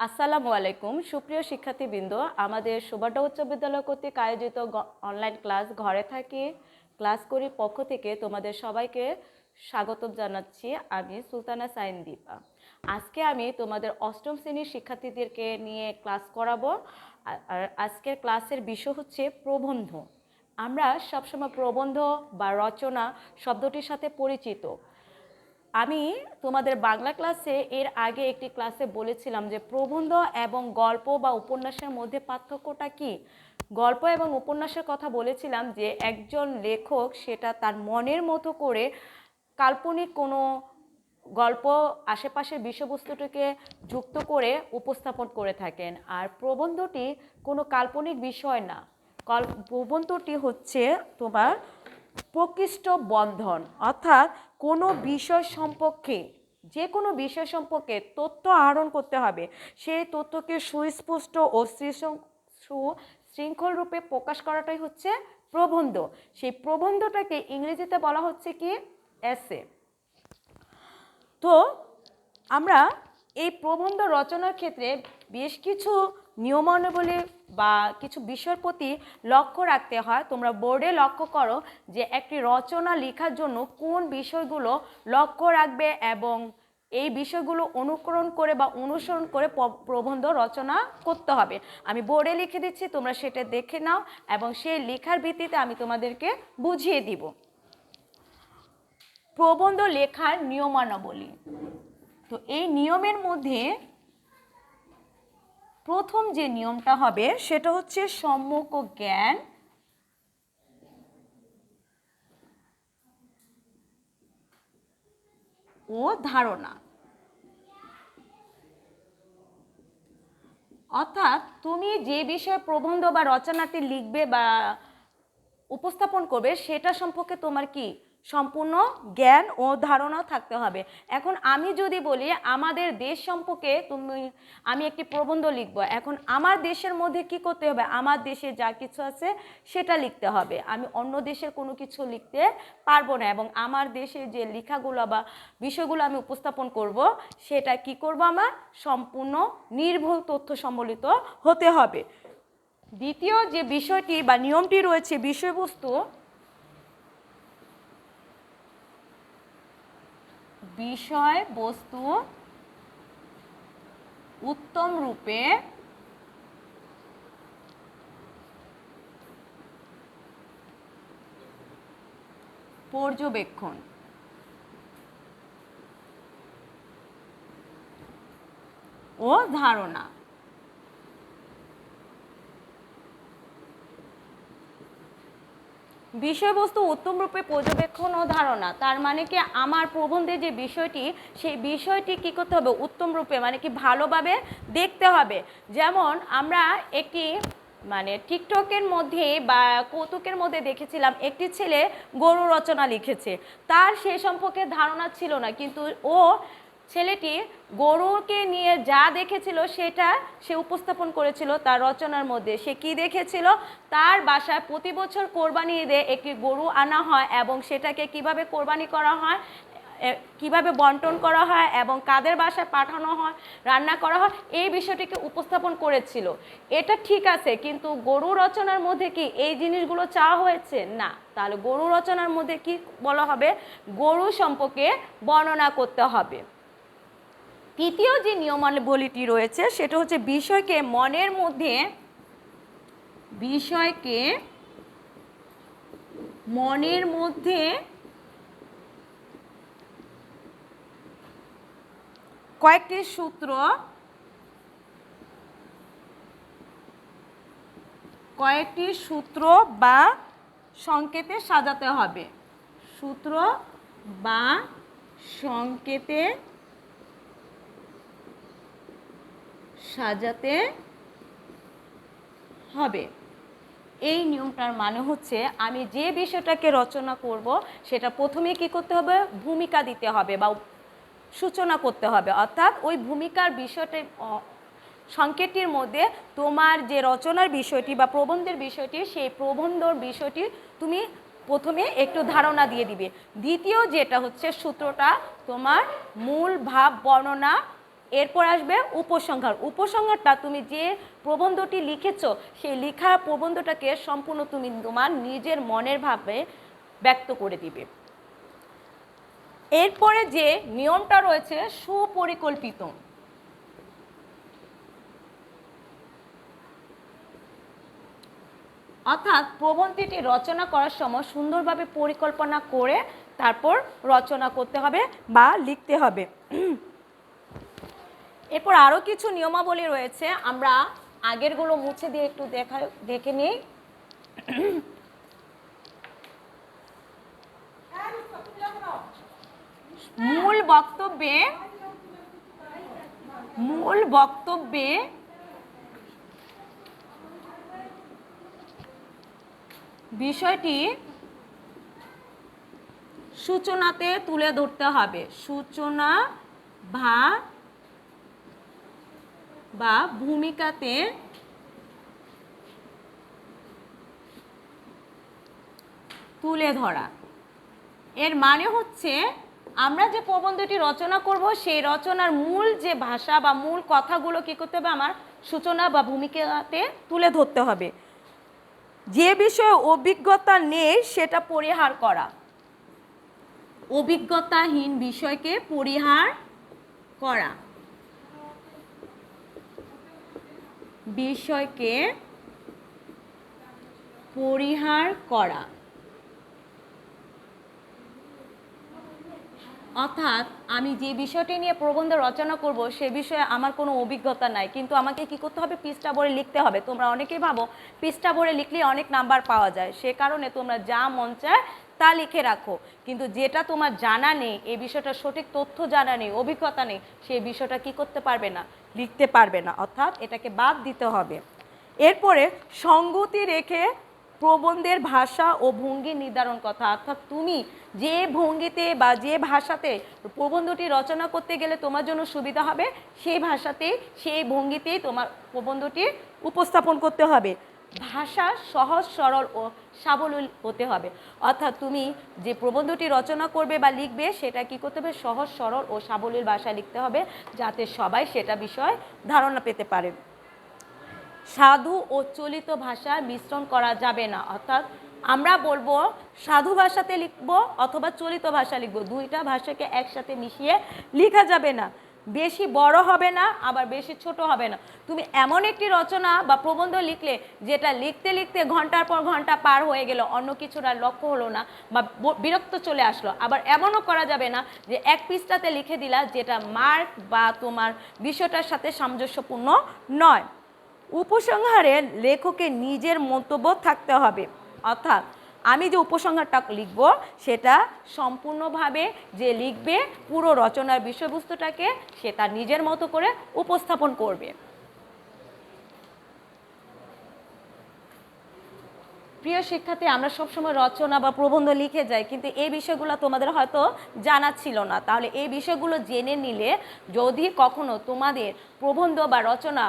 আসসালামু আলাইকুম সুপ্রিয় শিক্ষার্থীবৃন্দ, আমাদের সুবাড্ডা উচ্চ বিদ্যালয় কর্তৃক আয়োজিত অনলাইন ক্লাস ঘরে থাকি ক্লাস করি পক্ষ থেকে তোমাদের সবাইকে স্বাগত জানাচ্ছি। আমি সুলতানা সাইন দীপা। আজকে আমি তোমাদের অষ্টম শ্রেণীর শিক্ষার্থীদেরকে নিয়ে ক্লাস করাবো। আর আজকের ক্লাসের বিষয় হচ্ছে প্রবন্ধ। আমরা সবসময় প্রবন্ধ বা রচনা শব্দটির সাথে পরিচিত। আমি তোমাদের বাংলা ক্লাসে এর আগে একটি ক্লাসে বলেছিলাম যে প্রবন্ধ এবং গল্প বা উপন্যাসের মধ্যে পার্থক্যটা কি। গল্প এবং উপন্যাসের কথা বলেছিলাম যে একজন লেখক সেটা তার মনের মতো করে কাল্পনিক কোনো গল্প আশেপাশের বিষয়বস্তুটিকে যুক্ত করে উপস্থাপন করে থাকেন। আর প্রবন্ধটি কোনো কাল্পনিক বিষয় না, প্রবন্ধটি হচ্ছে তোমার প্রকৃষ্ট বন্ধন, অর্থাৎ কোনো বিষয় সম্পর্কে যে কোনো বিষয় সম্পর্কে তথ্য আহরণ করতে হবে, সেই তথ্যকে সুস্পষ্ট ও সুশৃঙ্খল রূপে প্রকাশ করাটাই হচ্ছে প্রবন্ধ। সেই প্রবন্ধটাকে ইংরেজিতে বলা হচ্ছে কি এসে। তো আমরা এই প্রবন্ধ রচনার ক্ষেত্রে বেশ কিছু নিয়মাবলী বা কিছু বিষয়ের প্রতি লক্ষ্য রাখতে হয়। তোমরা বোর্ডে লক্ষ্য করো যে একটি রচনা লেখার জন্য কোন বিষয়গুলো লক্ষ্য রাখবে এবং এই বিষয়গুলো অনুকরণ করে বা অনুসরণ করে প্রবন্ধ রচনা করতে হবে। আমি বোর্ডে লিখে দিচ্ছি, তোমরা সেটা দেখে নাও এবং সেই লেখার ভিত্তিতে আমি তোমাদেরকে বুঝিয়ে দিব। প্রবন্ধ লেখার নিয়মাবলী। তো এই নিয়মের মধ্যে প্রথম যে নিয়মটা হবে সেটা হচ্ছে সম্যক জ্ঞান ও ধারণা। অর্থাৎ তুমি যে বিষয়ে প্রবন্ধ বা রচনাটি লিখবে বা উপস্থাপন করবে সেটা সম্পর্কে তোমার কি সম্পূর্ণ জ্ঞান ও ধারণা থাকতে হবে। এখন আমি যদি বলি আমাদের দেশ সম্পর্কে আমি একটি প্রবন্ধ লিখব, এখন আমার দেশের মধ্যে কি করতে হবে, আমার দেশে যা কিছু আছে সেটা লিখতে হবে। আমি অন্য দেশের কোনো কিছু লিখতে পারবো না এবং আমার দেশের যে লেখাগুলো বা বিষয়গুলো আমি উপস্থাপন করব সেটা কি করব, আমার সম্পূর্ণ নির্ভুল তথ্য সম্বলিত হতে হবে। দ্বিতীয় যে বিষয়টি বা নিয়মটি রয়েছে বিষয়বস্তু উত্তম রূপে পর্যবেক্ষণ ও ধারণা। বিষয়বস্তু উত্তম রূপে পর্যবেক্ষণ ও ধারণা তার মানে কি আমার প্রবন্ধে যে বিষয়টি সেই বিষয়টি কি করতে হবে, উত্তম রূপে মানে কি ভালোভাবে দেখতে হবে। যেমন আমরা একটি টিকটকের মধ্যে বা কৌতুকের মধ্যে দেখেছিলাম একটি ছেলে গরু রচনা লিখেছে, তার সে সম্পর্কে ধারণা ছিল না, কিন্তু ছেলেটি গরুকে নিয়ে যা দেখেছিল সেটা সে উপস্থাপন করেছিল তার রচনার মধ্যে। সে কি দেখেছিল, তার বাসায় প্রতি বছর কোরবানি ঈদে একটি গরু আনা হয় এবং সেটাকে কিভাবে কোরবানি করা হয়, কিভাবে বন্টন করা হয় এবং কাদের বাসায় পাঠানো হয়, রান্না করা হয়, এই বিষয়টিকে উপস্থাপন করেছিল। এটা ঠিক আছে, কিন্তু গরু রচনার মধ্যে কি এই জিনিসগুলো চাওয়া হয়েছে না। তাহলে গরু রচনার মধ্যে কি বলা হবে, গরু সম্পর্কে বর্ণনা করতে হবে। তৃতীয় যে নিয়মাবলীটি রয়েছে সেটা হচ্ছে বিষয়কে মনের মধ্যে কয়েকটি সূত্র বা সংকেতে সাজাতে হবে। সূত্র বা সংকেতে সাজাতে হবে। এই নিয়মটার মানে হচ্ছে আমি যে বিষয়টাকে রচনা করব সেটা প্রথমে কি করতে হবে, ভূমিকা দিতে হবে বা সূচনা করতে হবে। অর্থাৎ ওই ভূমিকার বিষয়টি সংকেতটির মধ্যে তোমার যে রচনার বিষয়টি বা প্রবন্ধের বিষয়টি সেই প্রবন্ধর বিষয়টি তুমি প্রথমে একটু ধারণা দিয়ে দিবে। দ্বিতীয় যেটা হচ্ছে সূত্রটা তোমার মূল ভাব বর্ণনা এরপর আসবে উপসংহার। উপসংহারটা তুমি যে প্রবন্ধটি লিখেছ সেই লেখা প্রবন্ধটাকে সম্পূর্ণ তুমি তোমার নিজের মনের ভাবে ব্যক্ত করে দিবে। এরপরে যে নিয়মটা রয়েছে সুপরিকল্পিত। অর্থাৎ প্রবন্ধটি রচনা করার সময় সুন্দরভাবে পরিকল্পনা করে তারপর রচনা করতে হবে বা লিখতে হবে। এরপর আরও কিছু নিয়মাবলী রয়েছে, আমরা আগেরগুলো মুছে দিয়ে একটু দেখে নিই। মূল বক্তব্যে বিষয়টি সূচনাতে তুলে ধরতে হবে। সূচনা বা ভূমিকাতে তুলে ধরা। এর মানে হচ্ছে আমরা যে প্রবন্ধটি রচনা করব সেই রচনার মূল যে ভাষা বা মূল কথাগুলো কী করতে হবে, আমার সূচনা বা ভূমিকাতে তুলে ধরতে হবে। যে বিষয়ে অভিজ্ঞতা নেই সেটা পরিহার করা। অভিজ্ঞতাহীন বিষয়কে পরিহার করা। বিষয়কে পরিহার করা অর্থাৎ আমি যে বিষয়টি নিয়ে প্রবন্ধ রচনা করব সে বিষয়ে আমার কোনো অভিজ্ঞতা নাই, কিন্তু আমাকে কি করতে হবে, পৃষ্ঠা ভরে লিখতে হবে। তোমরা অনেকেই ভাবো পৃষ্ঠা ভরে লিখলে অনেক নাম্বার পাওয়া যায়, সে কারণে তোমরা যা মন চায় তা লিখে রাখো, কিন্তু যেটা তোমার জানা নেই, এই বিষয়টা সঠিক তথ্য জানা নেই, অভিজ্ঞতা নেই, সেই বিষয়টা কি করতে পারবে না, লিখতে পারবে না, অর্থাৎ এটাকে বাদ দিতে হবে। এরপরে সঙ্গতি রেখে প্রবন্ধের ভাষা ও ভঙ্গি নির্ধারণ কথা, অর্থাৎ তুমি যে ভঙ্গিতে বা যে ভাষাতে প্রবন্ধটি রচনা করতে গেলে তোমার জন্য সুবিধা হবে সেই ভাষাতেই সেই ভঙ্গিতেই তোমার প্রবন্ধটি উপস্থাপন করতে হবে। ভাষা সহজ সরল ও সাবলীল হতে হবে, অর্থাৎ তুমি যে প্রবন্ধটি রচনা করবে বা লিখবে সেটা কি করতে হবে, সহজ সরল ও সাবলীল ভাষায় লিখতে হবে যাতে সবাই সেটা বিষয়ে ধারণা পেতে পারে। সাধু ও চলিত ভাষা মিশ্রণ করা যাবে না, অর্থাৎ আমরা বলবো সাধু ভাষাতে লিখব অথবা চলিত ভাষা লিখব, দুইটা ভাষাকে একসাথে মিশিয়ে লেখা যাবে না। বেশি বড় হবে না আবার বেশি ছোট হবে না। তুমি এমন একটি রচনা বা প্রবন্ধ লিখলে যেটা লিখতে লিখতে ঘন্টার পর ঘন্টা পার হয়ে গেল, অন্য কিছুর আর লক্ষ্য হলো না বা বিরক্ত চলে আসলো। আবার এমনও করা যাবে না যে এক পৃষ্ঠাতে লিখে দিলা যেটা মার্ক বা তোমার বিষয়টার সাথে সামঞ্জস্যপূর্ণ নয়। উপসংহারে লেখকের নিজের মন্তব্য থাকতে হবে, অর্থাৎ আমি যে উপসংহারটা লিখব সেটা সম্পূর্ণভাবে যে লিখবে পুরো রচনার বিষয়বস্তুটাকে সে তার নিজের মতো করে উপস্থাপন করবে। প্রিয় শিক্ষার্থী, আমরা সবসময় রচনা বা প্রবন্ধ লিখে যাই, কিন্তু এই বিষয়গুলো তোমাদের হয়তো জানা ছিল না। তাহলে এই বিষয়গুলো জেনে নিলে যদি কখনো তোমাদের প্রবন্ধ বা রচনা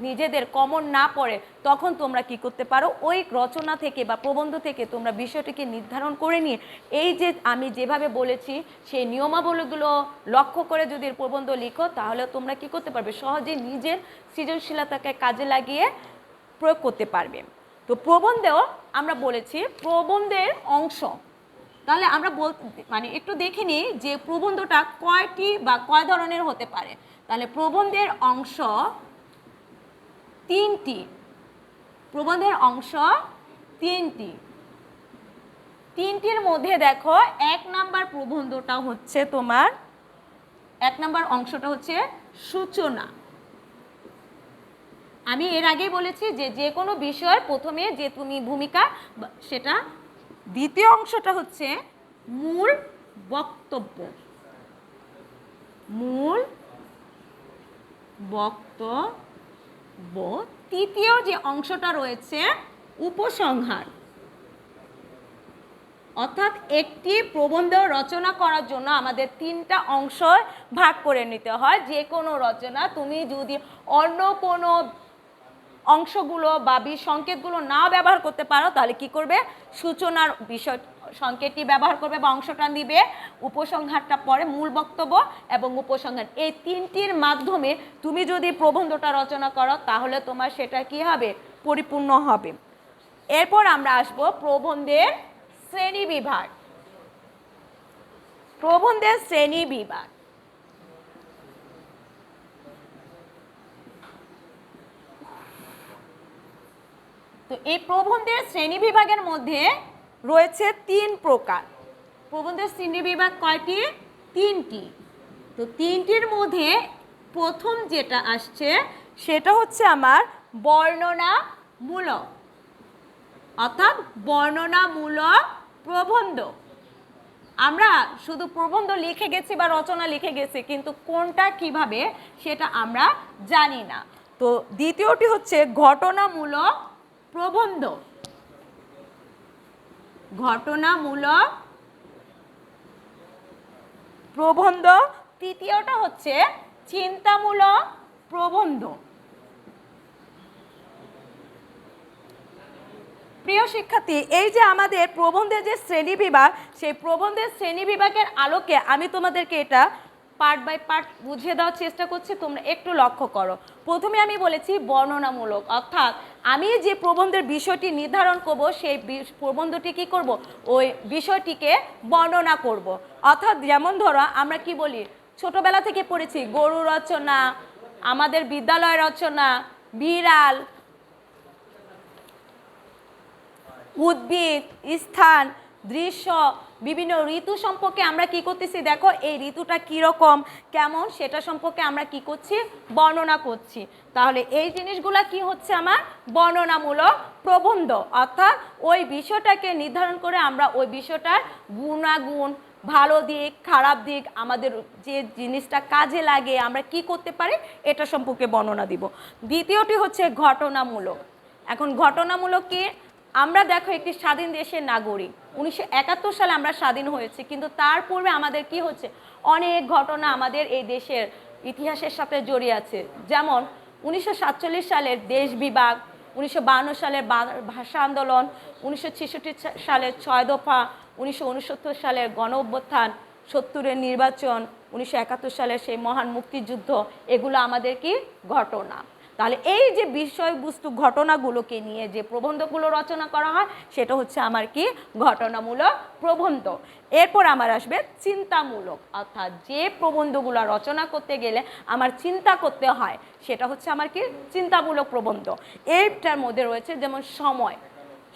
নিজেদের কমন না পড়ে তখন তোমরা কি করতে পারো, ওই রচনা থেকে বা প্রবন্ধ থেকে তোমরা বিষয়টিকে নির্ধারণ করে নিয়ে এই যে আমি যেভাবে বলেছি সেই নিয়মাবলীগুলো লক্ষ্য করে যদি প্রবন্ধ লিখো তাহলে তোমরা কি করতে পারবে, সহজে নিজের সৃজনশীলতাকে কাজে লাগিয়ে প্রয়োগ করতে পারবে। তো প্রবন্ধেও আমরা বলেছি প্রবন্ধের অংশ, তাহলে আমরা মানে একটু দেখে নিই যে প্রবন্ধটা কয়টি বা কয় ধরনের হতে পারে। তাহলে প্রবন্ধের অংশ তিনটি, প্রবন্ধের অংশ তিনটি। তিনটির মধ্যে দেখো এক নাম্বার প্রবন্ধটা হচ্ছে তোমার, এক নাম্বার অংশটা হচ্ছে সূচনা। আমি এর আগেই বলেছি যে যে কোনো বিষয়ের প্রথমে যে তুমি ভূমিকা সেটা। দ্বিতীয় অংশটা হচ্ছে মূল বক্তব্য, মূল বক্তব্য। তৃতীয় যে অংশটা রয়েছে উপসংহার, অর্থাৎ একটি প্রবন্ধ রচনা করার জন্য আমাদের তিনটা অংশ ভাগ করে নিতে হয়। যে কোনো রচনা তুমি যদি অন্য কোনো অংশগুলো বা সংকেতগুলো না ব্যবহার করতে পারো তাহলে কি করবে, সূচনার বিষয় সংকেতটি ব্যবহার করবে বা অংশটা দিবে, উপসংহারটা পরে মূল বক্তব্য এবং উপসংহার, এই তিনটির মাধ্যমে তুমি যদি প্রবন্ধটা রচনা করো তাহলে তোমার সেটা কি হবে, পরিপূর্ণ হবে। এরপর আমরা আসব প্রবন্ধের শ্রেণী বিভাগ। প্রবন্ধের শ্রেণী বিভাগ, তো এই প্রবন্ধের শ্রেণী বিভাগের মধ্যে রয়েছে 3 প্রকার। প্রবন্ধের শ্রেণী বিভাগ কয়টি? 3টি। তো 3টির মধ্যে প্রথম যেটা আসছে সেটা হচ্ছে আমার বর্ণনামূলক, অর্থাৎ বর্ণনামূলক প্রবন্ধ। আমরা শুধু প্রবন্ধ লিখে গেছি বা রচনা লিখে গেছি, কিন্তু কোনটা কিভাবে সেটা আমরা জানি না। তো দ্বিতীয়টি হচ্ছে ঘটনামূলক প্রবন্ধ, ঘটনামূলক প্রবন্ধ। তৃতীয়টা হচ্ছে চিন্তামূলক প্রবন্ধ। প্রিয় শিক্ষার্থী, এই যে আমাদের প্রবন্ধের যে শ্রেণীবিভাগ, সেই প্রবন্ধের শ্রেণীবিভাগের আলোকে আমি তোমাদেরকে এটা পার্ট বাই পার্ট বুঝিয়ে দেওয়ার চেষ্টা করছি, তোমরা একটু লক্ষ্য করো। প্রথমে আমি বলেছি বর্ণনামূলক, অর্থাৎ আমি যে প্রবন্ধের বিষয়টি নির্ধারণ করব সেই প্রবন্ধটি কি করব, ওই বিষয়টিকে বর্ণনা করব। অর্থাৎ যেমন ধরো আমরা কি বলি, ছোটবেলা থেকে পড়েছি গরু রচনা, আমাদের বিদ্যালয় রচনা, বিড়াল, উদ্ভিদ, স্থান, দৃশ্য, বিভিন্ন ঋতু সম্পর্কে আমরা কি করতেছি, দেখো এই ঋতুটা কীরকম কেমন সেটা সম্পর্কে আমরা কি করছি, বর্ণনা করছি। তাহলে এই জিনিসগুলা কি হচ্ছে, আমার বর্ণনামূলক প্রবন্ধ। অর্থাৎ ওই বিষয়টাকে নির্ধারণ করে আমরা ওই বিষয়টার গুণাগুণ, ভালো দিক, খারাপ দিক, আমাদের যে জিনিসটা কাজে লাগে আমরা কি করতে পারি এটা সম্পর্কে বর্ণনা দিব। দ্বিতীয়টি হচ্ছে ঘটনামূলক। এখন ঘটনামূলক কি, আমরা দেখো একটি স্বাধীন দেশের নাগরিক, 1971 সালে আমরা স্বাধীন হয়েছি, কিন্তু তার পূর্বে আমাদের কি হচ্ছে, অনেক ঘটনা আমাদের এই দেশের ইতিহাসের সাথে জড়িয়ে আছে। যেমন 1947 সালের দেশ বিভাগ, 1952 সালের ভাষা আন্দোলন, 1966 সালের 6 দফা, 1969 সালের গণ অভ্যুত্থান, 70-এর নির্বাচন, 1971 সালের সেই মহান মুক্তিযুদ্ধ, এগুলো আমাদের কি ঘটনা। তাহলে এই যে বিষয়বস্তু ঘটনাগুলোকে নিয়ে যে প্রবন্ধগুলো রচনা করা হয় সেটা হচ্ছে আমার কি ঘটনামূলক প্রবন্ধ। এরপর আমার আসবে চিন্তামূলক, অর্থাৎ যে প্রবন্ধগুলো রচনা করতে গেলে আমার চিন্তা করতে হয় সেটা হচ্ছে আমার কি চিন্তামূলক প্রবন্ধ। এইটার মধ্যে রয়েছে যেমন সময়,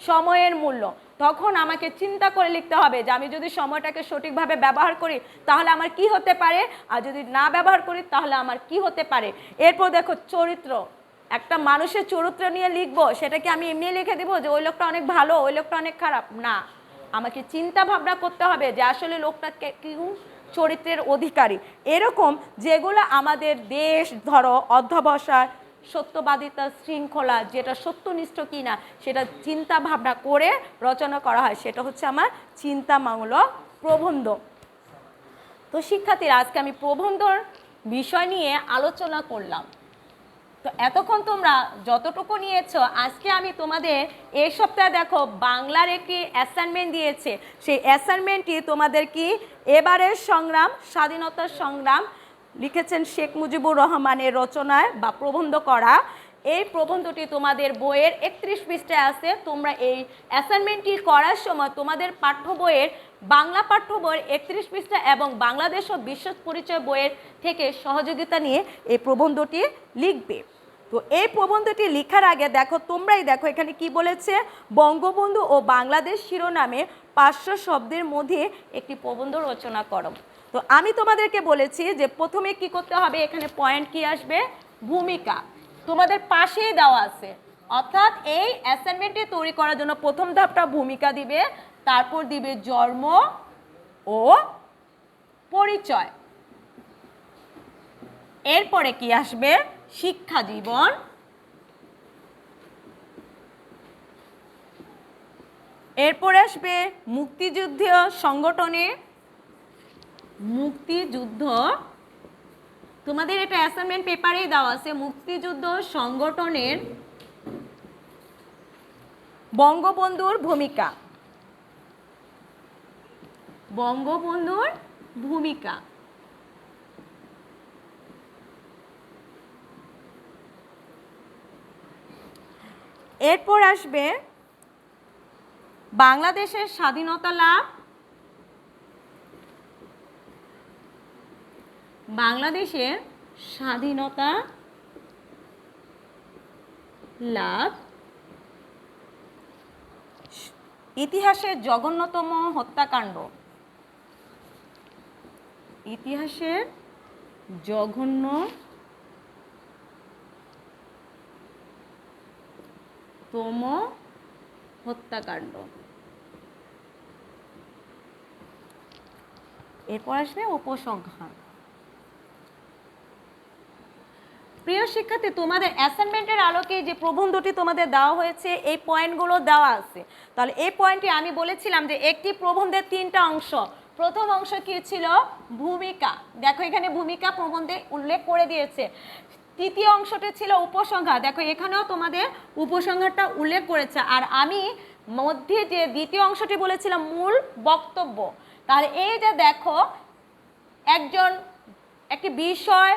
সময়ের মূল্য, তখন আমাকে চিন্তা করে লিখতে হবে যে আমি যদি সময়টাকে সঠিকভাবে ব্যবহার করি তাহলে আমার কি হতে পারে, আর যদি না ব্যবহার করি তাহলে আমার কি হতে পারে। এরপর দেখো চরিত্র, একটা মানুষের চরিত্র নিয়ে লিখবো, সেটা কি আমি এমনি লিখে দিব যে ওই লোকটা অনেক ভালো ওই লোকটা অনেক খারাপ, না, আমাকে চিন্তা ভাবনা করতে হবে যে আসলে লোকটা কি চরিত্রের অধিকারী। এরকম যেগুলো আমাদের দেশ ধরো অধ্যবসায়, সত্যবাদিতা, শৃঙ্খলা, যেটা সত্যনিষ্ঠ কিনা সেটা চিন্তা ভাবনা করে রচনা করা হয়, সেটা হচ্ছে আমার চিন্তামূলক প্রবন্ধ। তো শিক্ষার্থীরা, আজকে আমি প্রবন্ধর বিষয় নিয়ে আলোচনা করলাম। তো এতক্ষণ তোমরা যতটুকু নিয়েছো, আজকে আমি তোমাদের এই সপ্তাহে দেখো বাংলার একটি অ্যাসাইনমেন্ট দিয়েছে, সেই অ্যাসাইনমেন্টটি তোমাদের কি এবারের সংগ্রাম, স্বাধীনতার সংগ্রাম লিখেছেন শেখ মুজিবুর রহমানের রচনায় বা প্রবন্ধ করা। এই প্রবন্ধটি তোমাদের বইয়ের 31 পৃষ্ঠায় আছে। তোমরা এই অ্যাসাইনমেন্টটি করার সময় তোমাদের পাঠ্য বইয়ের বাংলা পাঠ্য বইয়ের 31 পৃষ্ঠা এবং বাংলাদেশ ও বিশ্ব পরিচয় বইয়ের থেকে সহযোগিতা নিয়ে এই প্রবন্ধটি লিখবে। তো এই প্রবন্ধটি লেখার আগে দেখো, তোমরাই দেখো এখানে কি বলেছে, বঙ্গবন্ধু ও বাংলাদেশ শিরোনামে 500 শব্দের মধ্যে একটি প্রবন্ধ রচনা করো। তো আমি তোমাদেরকে বলেছি যে প্রথমে কি করতে হবে, এখানে পয়েন্ট কি আসবে, ভূমিকা, তোমাদের পাশেই দেওয়া আছে। অর্থাৎ এই অ্যাসাইনমেন্টটি তৈরি করার জন্য প্রথম ধাপটা ভূমিকা দিবে, তারপর দিবে জন্ম ও পরিচয়, এরপরে কি আসবে শিক্ষা জীবন, এরপরে আসবে মুক্তিযুদ্ধ সংগঠনে, মুক্তিযুদ্ধ, তোমাদের এটা অ্যাসাইনমেন্ট পেপারেই দেওয়া আছে, মুক্তিযুদ্ধ সংগঠনের বঙ্গবন্ধুর ভূমিকা, বঙ্গবন্ধুর ভূমিকা। এরপর আসবে বাংলাদেশের স্বাধীনতা লাভ। বাংলাদেশের স্বাধীনতা লাভ ইতিহাসের জঘন্যতম হত্যাকাণ্ড। ইতিহাসের জঘন্যতম হত্যাকাণ্ড। এরপর আসবে উপসংহার। প্রিয় শিক্ষার্থী, তোমাদের অ্যাসাইনমেন্টের আলোকে যে প্রবন্ধটি তোমাদের দেওয়া হয়েছে এই পয়েন্টগুলো দেওয়া আছে। তাহলে এই পয়েন্টটি আমি বলেছিলাম যে একটি প্রবন্ধের 3টা অংশ। প্রথম অংশ কি ছিল? ভূমিকা। দেখো এখানে ভূমিকা প্রবন্ধে উল্লেখ করে দিয়েছে। তৃতীয় অংশটি ছিল উপসংহার। দেখো এখানেও তোমাদের উপসংহারটা উল্লেখ করেছে। আর আমি মধ্যে যে দ্বিতীয় অংশটি বলেছিলাম মূল বক্তব্য। তাহলে এই যে দেখো একটি বিষয়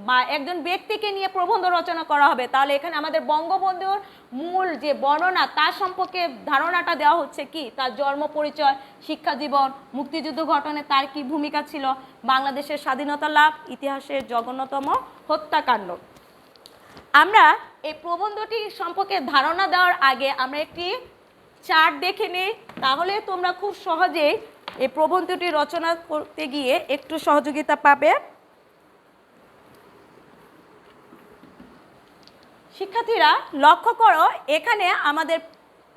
বা একজন ব্যক্তিকে নিয়ে প্রবন্ধ রচনা করা হবে, তাহলে এখানে আমাদের বঙ্গবন্ধুর মূল যে বর্ণনা তার সম্পর্কে ধারণাটা দেওয়া হচ্ছে কি তার জন্ম পরিচয়, শিক্ষা জীবন, মুক্তিযুদ্ধ ঘটনে তার কি ভূমিকা ছিল, বাংলাদেশের স্বাধীনতা লাভ, ইতিহাসের জঘন্যতম হত্যাকাণ্ড। আমরা এই প্রবন্ধটি সম্পর্কে ধারণা দেওয়ার আগে আমরা একটি চার্ট দেখে নিই, তাহলে তোমরা খুব সহজেই এই প্রবন্ধটি রচনা করতে গিয়ে একটু সহযোগিতা পাবে। শিক্ষার্থীরা লক্ষ্য করো, এখানে আমাদের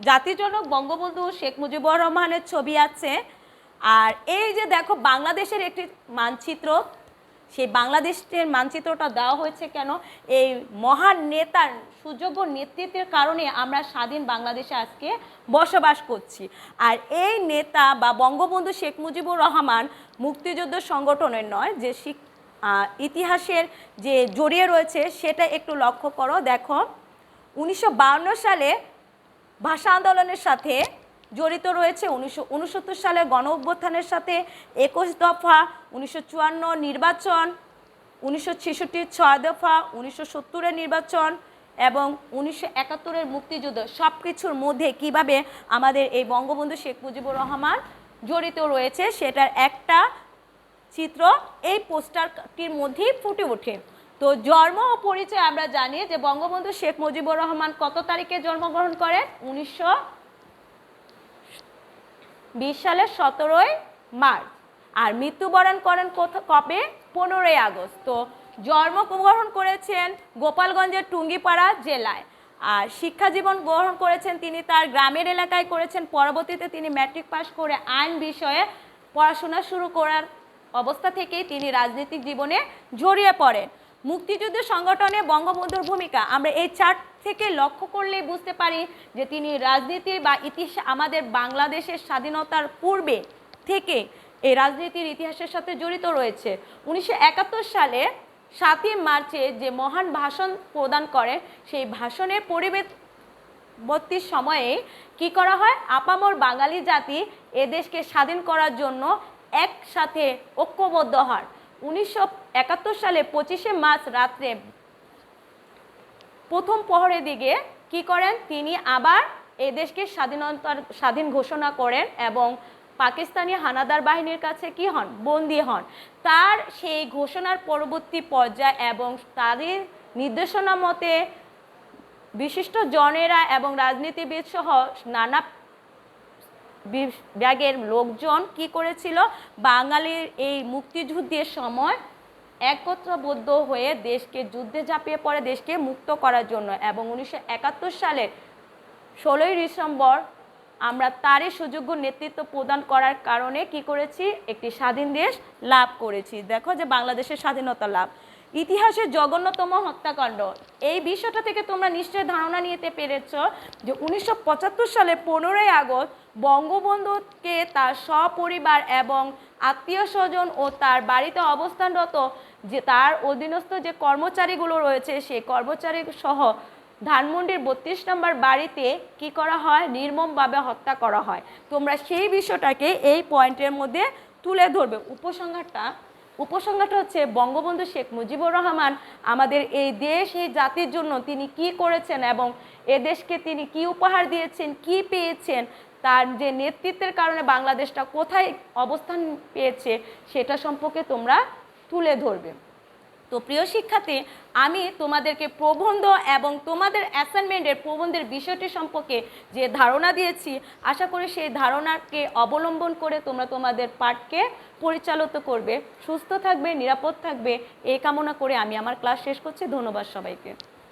জাতির জনক বঙ্গবন্ধু শেখ মুজিবুর রহমানের ছবি আছে। আর এই যে দেখো বাংলাদেশের একটি মানচিত্র, সেই বাংলাদেশের মানচিত্রটা দেওয়া হয়েছে কেন? এই মহান নেতার সুযোগ্য নেতৃত্বের কারণে আমরা স্বাধীন বাংলাদেশে আজকে বসবাস করছি। আর এই নেতা বা বঙ্গবন্ধু শেখ মুজিবুর রহমান মুক্তিযুদ্ধ সংগঠনের নয়, যে ইতিহাসের যে জড়িয়ে রয়েছে সেটা একটু লক্ষ্য করো। দেখো 1952 সালে ভাষা আন্দোলনের সাথে জড়িত রয়েছে, 1969 সালে গণ অভ্যুত্থানের সাথে 21 দফা, 1954 নির্বাচন, 1966 6 দফা, 1970-এর নির্বাচন এবং 1971-এর মুক্তিযুদ্ধ, সব কিছুর মধ্যে কিভাবে আমাদের এই বঙ্গবন্ধু শেখ মুজিবুর রহমান জড়িত রয়েছে সেটার একটা চিত্র এই পোস্টারটির মধ্যেই ফুটে ওঠে। তো জন্ম ও পরিচয় আমরা জানি যে বঙ্গবন্ধু শেখ মুজিবুর রহমান কত তারিখে জন্মগ্রহণ করেন? 1920 সালের 17 মার্চ। আর মৃত্যুবরণ করেন কবে? 15 আগস্ট। তো জন্মগ্রহণ করেছেন গোপালগঞ্জের টুঙ্গিপাড়া জেলায়। আর শিক্ষা জীবন গ্রহণ করেছেন তিনি তার গ্রামের এলাকায় করেছেন। পরবর্তীতে তিনি ম্যাট্রিক পাস করে আইন বিষয়ে পড়াশোনা শুরু করার অবস্থা থেকেই তিনি রাজনৈতিক জীবনে জড়িয়ে পড়েন। মুক্তিযুদ্ধ সংগঠনে বঙ্গবন্ধুর ভূমিকা আমরা এই চার্ট থেকে লক্ষ্য করলেই বুঝতে পারি যে তিনি রাজনীতি বা ইতিহাস আমাদের বাংলাদেশের স্বাধীনতার পূর্বে থেকে এই রাজনীতির ইতিহাসের সাথে জড়িত রয়েছে। 1971 সালে 7ই মার্চে যে মহান ভাষণ প্রদান করেন, সেই ভাষণের পরিবর্তী সময়ে কি করা হয়? আপামর বাঙালি জাতি এদেশকে স্বাধীন করার জন্য একসাথে ঐক্যবদ্ধ হন। 1971 সালে 25শে মার্চ রাত্রে প্রথম প্রহরের দিকে কি করেন? তিনি আবার এদেশকে স্বাধীন ঘোষণা করেন এবং পাকিস্তানি হানাদার বাহিনীর কাছে কি হন? বন্দী হন। তার সেই ঘোষণার পরবর্তী পর্যায়ে এবং তাদের নির্দেশনা মতে বিশিষ্ট জনেরা এবং রাজনীতিবিদ সহ নানা বিভাগের লোকজন কি করেছিল? বাঙালির এই মুক্তিযুদ্ধের সময় একত্রবদ্ধ হয়ে দেশকে যুদ্ধে ঝাঁপিয়ে পড়ে দেশকে মুক্ত করার জন্য। এবং 1971 সালে 16ই ডিসেম্বর আমরা তারই সুযোগ্য নেতৃত্ব প্রদান করার কারণে কি করেছি? একটি স্বাধীন দেশ লাভ করেছি। দেখো যে বাংলাদেশের স্বাধীনতা লাভ, ইতিহাসের জঘন্যতম হত্যাকাণ্ড, এই বিষয়টা থেকে তোমরা নিশ্চয়ই ধারণা নিতে পেরেছ যে 1975 সালে 15ই আগস্ট বঙ্গবন্ধুকে তার সপরিবার এবং আত্মীয় স্বজন ও তার বাড়িতে অবস্থানরত যে তার অধীনস্থ যে কর্মচারীগুলো রয়েছে সেই কর্মচারী সহ ধানমন্ডির 32 নম্বর বাড়িতে কি করা হয়? নির্মমভাবে হত্যা করা হয়। তোমরা সেই বিষয়টাকে এই পয়েন্টের মধ্যে তুলে ধরবে। উপসংহারটা হচ্ছে বঙ্গবন্ধু শেখ মুজিবুর রহমান আমাদের এই দেশ এই জাতির জন্য তিনি কি করেছেন এবং এ দেশকে তিনি কি উপহার দিয়েছেন, কি পেয়েছেন, তার যে নেতৃত্বের কারণে বাংলাদেশটা কোথায় অবস্থান পেয়েছে সেটা সম্পর্কে তোমরা তুলে ধরবে। তো প্রিয় শিক্ষার্থী, আমি তোমাদেরকে প্রবন্ধ এবং তোমাদের অ্যাসাইনমেন্টের প্রবন্ধের বিষয়টি সম্পর্কে যে ধারণা দিয়েছি, আশা করি সেই ধারণাকে অবলম্বন করে তোমরা তোমাদের পাঠকে পরিচালিত করবে। সুস্থ থাকবে, নিরাপদ থাকবে, এই কামনা করে আমি আমার ক্লাস শেষ করছি। ধন্যবাদ সবাইকে।